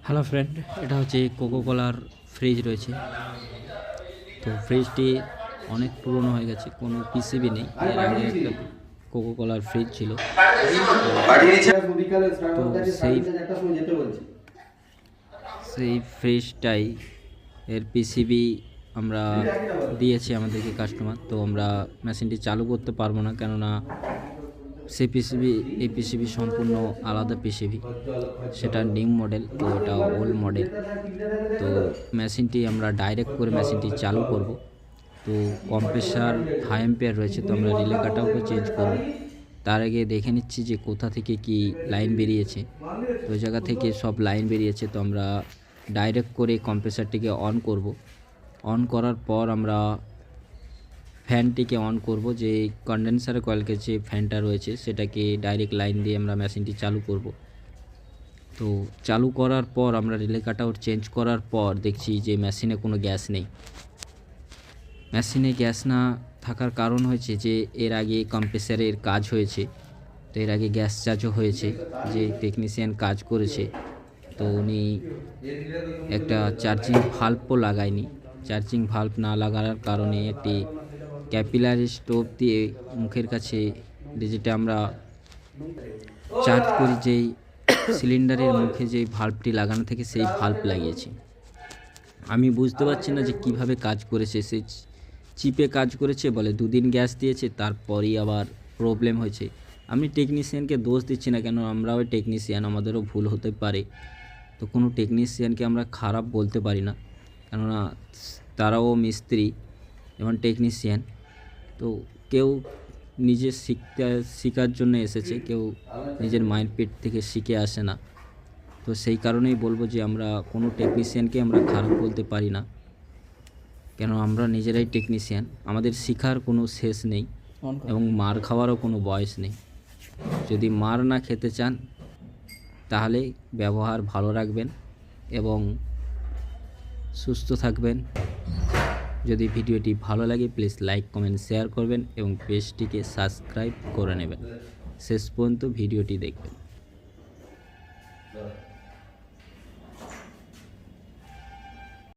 Hello friend, এটা হচ্ছে cocoa কোলার fridge রয়েছে। তো ফ্রিজটি অনেক পুরনো হয়ে গেছে, কোনো পিসিবি নেই। এর আগে একটা কোকো কোলার ফ্রিজ ছিল। তো সেই সেই ফ্রিজটাই এর পিসিবি আমরা দিয়েছি আমাদেরকে কাস্টমার। তো আমরা মেশিনটি চালু করতে পারবো না, কেননা সেই পিসিবি এই পিসিবি সম্পূর্ণ আলাদা পিসিবি, সেটা নিউ মডেল, তো এটা ওল্ড মডেল। তো মেশিনটি আমরা ডাইরেক্ট করে মেশিনটি চালু করব। তো কম্প্রেসার হাই অ্যাম্পিয়ার রয়েছে, তো আমরা রিলে কাটারও চেঞ্জ করব। তার আগে দেখে নিচ্ছি যে কোথা থেকে কি লাইন বেরিয়েছে। তো ওই জায়গা থেকে সব লাইন বেরিয়েছে, তো আমরা ডাইরেক্ট করে কম্প্রেসারটিকে অন করব। অন করার পর আমরা ফ্যানটিকে অন করব, যে কন্ডেন্সার কয়েলকে যে ফ্যানটা রয়েছে সেটাকে ডাইরেক্ট লাইন দিয়ে আমরা মেশিনটি চালু করব। তো চালু করার পর আমরা রিলে কাটআউট চেঞ্জ করার পর দেখছি যে মেশিনে কোনো গ্যাস নেই। মেশিনে গ্যাস না থাকার কারণ হয়েছে যে এর আগে কম্প্রেসারের কাজ হয়েছে, তো এর আগে গ্যাস চার্জও হয়েছে। যে টেকনিশিয়ান কাজ করেছে, তো উনি একটা চার্জিং ভাল্বও লাগায়নি। চার্জিং ভাল্ব না লাগানোর কারণে একটি ক্যাপিলারি স্টোভ দিয়ে মুখের কাছে, যেটা আমরা চার্জ করি, যেই সিলিন্ডারের মুখে যেই ভাল্বটি লাগানো থাকে সেই ভাল্ব লাগিয়েছি। আমি বুঝতে পারছি না যে কিভাবে কাজ করেছে। সে চিপে কাজ করেছে বলে 2 দিন গ্যাস দিয়েছে, তারপরই আবার প্রবলেম হয়েছে। আমি টেকনিশিয়ানকে দোষ দিচ্ছি না, কেন আমরাও টেকনিশিয়ান, আমাদেরও ভুল হতে পারে। তো কোনো টেকনিশিয়ানকে আমরা খারাপ বলতে পারি না, কেননা তারাও মিস্ত্রি এবং টেকনিশিয়ান। তো কেউ নিজে শেখার জন্য এসেছে, কেউ নিজের মায়ের পেট থেকে শিখে আসে না। তো সেই কারণেই বলবো যে আমরা কোনো টেকনিশিয়ানকে আমরা খারাপ বলতে পারি না, কেন আমরা নিজেরাই টেকনিশিয়ান। আমাদের শেখার কোনো শেষ নেই এবং মার খাওয়ারও কোনো বয়স নেই। যদি মার না খেতে চান তাহলে ব্যবহার ভালো রাখবেন এবং সুস্থ থাকবেন। যদি ভিডিওটি ভালো লাগে প্লিজ লাইক, কমেন্ট, শেয়ার করবেন এবং পেজটিকে সাবস্ক্রাইব করে নেবেন। শেষ পর্যন্ত ভিডিওটি দেখবেন।